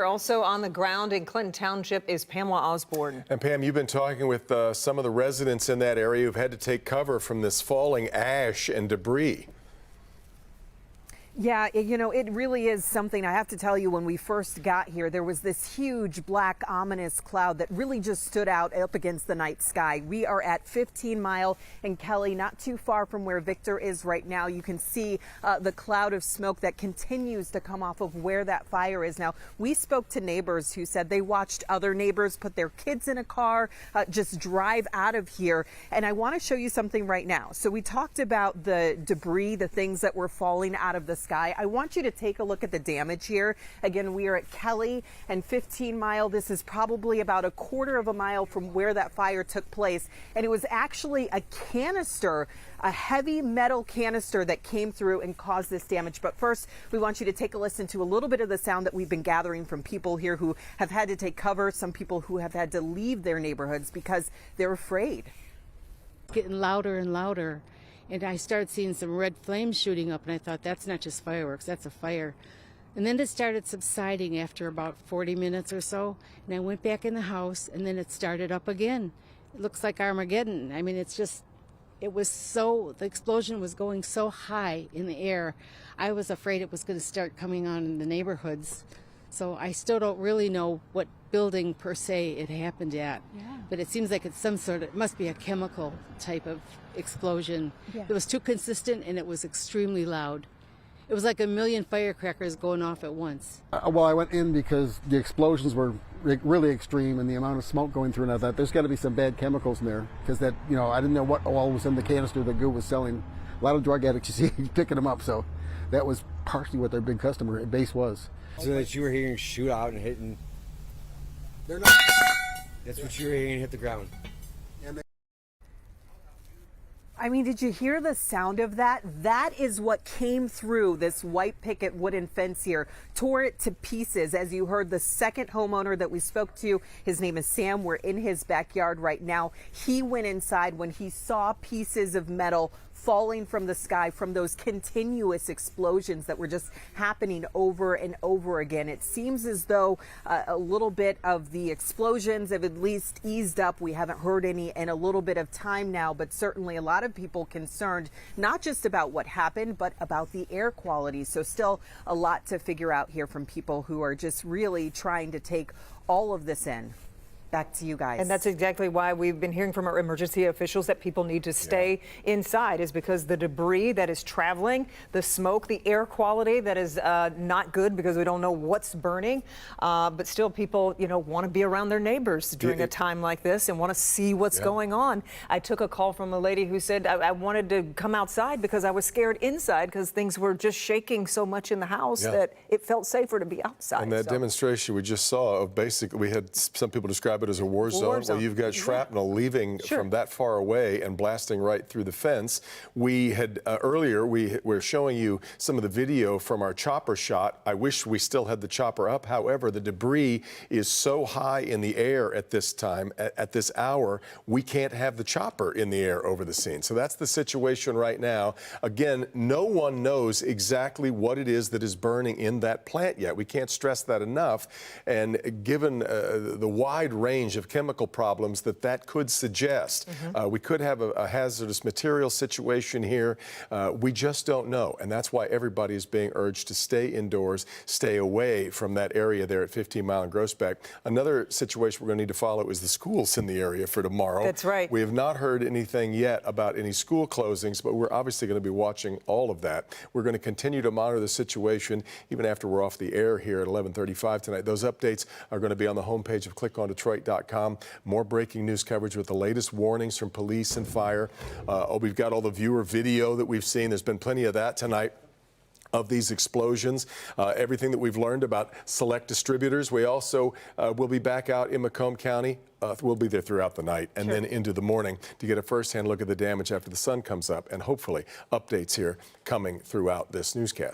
Also on the ground in Clinton Township is Pamela Osborne. And Pam, you've been talking with some of the residents in that area who've had to take cover from this falling ash and debris. Yeah, it really is something. I have to tell you, when we first got here, there was this huge black ominous cloud that really just stood out up against the night sky. We are at 15 Mile and Kelly, not too far from where Victor is right now. You can see the cloud of smoke that continues to come off of where that fire is. Now, we spoke to neighbors who said they watched other neighbors put their kids in a car, just drive out of here. And I want to show you something right now. So we talked about the debris, the things that were falling out of the sky. I want you to take a look at the damage here. Again, we are at Kelly and 15 Mile. This is probably about a quarter of a mile from where that fire took place. And it was actually a canister, a heavy metal canister that came through and caused this damage. But first, we want you to take a listen to a little bit of the sound that we've been gathering from people here who have had to take cover, some people who have had to leave their neighborhoods because they're afraid. Getting louder and louder. And I started seeing some red flames shooting up, and I thought, that's not just fireworks, that's a fire. And then it started subsiding after about 40 minutes or so, and I went back in the house, and then it started up again. It looks like Armageddon. I mean, the explosion was going so high in the air, I was afraid it was going to start coming on in the neighborhoods. So I still don't really know what building per se it happened at, but it seems like it's it must be a chemical type of explosion. Yeah. It was too consistent and it was extremely loud. It was like a million firecrackers going off at once. Well, I went in because the explosions were really extreme and the amount of smoke going through, and I thought there's got to be some bad chemicals in there, because I didn't know what all was in the canister that Goo was selling. A lot of drug addicts, you see, picking them up, so that was partially what their big customer base was. So that you were hearing shoot out and hitting. They're not. That's what you were hearing hit the ground. I mean, did you hear the sound of that? That is what came through this white picket wooden fence here, tore it to pieces. As you heard, the second homeowner that we spoke to, his name is Sam. We're in his backyard right now. He went inside when he saw pieces of metal falling from the sky from those continuous explosions that were just happening over and over again. It seems as though a little bit of the explosions have at least eased up. We haven't heard any in a little bit of time now, but certainly a lot of people concerned, not just about what happened, but about the air quality. So still a lot to figure out here from people who are just really trying to take all of this in. Back to you guys. And that's exactly why we've been hearing from our emergency officials that people need to stay inside, is because the debris that is traveling, the smoke, the air quality that is not good, because we don't know what's burning. But still, people, want to be around their neighbors during a time like this and want to see what's going on. I took a call from a lady who said, I wanted to come outside because I was scared inside because things were just shaking so much in the house that it felt safer to be outside. And that demonstration we just saw of we had some people describe it as a war zone. Well, you've got shrapnel leaving from that far away and blasting right through the fence. We had earlier, we were showing you some of the video from our chopper shot. I wish we still had the chopper up. However, the debris is so high in the air at this time, at this hour, we can't have the chopper in the air over the scene. So that's the situation right now. Again, no one knows exactly what it is that is burning in that plant yet. We can't stress that enough. And given the wide range of chemical problems that could suggest, we could have a hazardous material situation here. We just don't know. And that's why everybody is being urged to stay indoors, stay away from that area there at 15 Mile and Groesbeck. Another situation we're going to need to follow is the schools in the area for tomorrow. That's right. We have not heard anything yet about any school closings, but we're obviously going to be watching all of that. We're going to continue to monitor the situation even after we're off the air here at 11:35 tonight. Those updates are going to be on the homepage of clickondetroit.com. More breaking news coverage with the latest warnings from police and fire. We've got all the viewer video that we've seen. There's been plenty of that tonight of these explosions, everything that we've learned about select distributors. We also will be back out in Macomb County. We'll be there throughout the night and then into the morning to get a first-hand look at the damage after the sun comes up, and hopefully updates here coming throughout this newscast.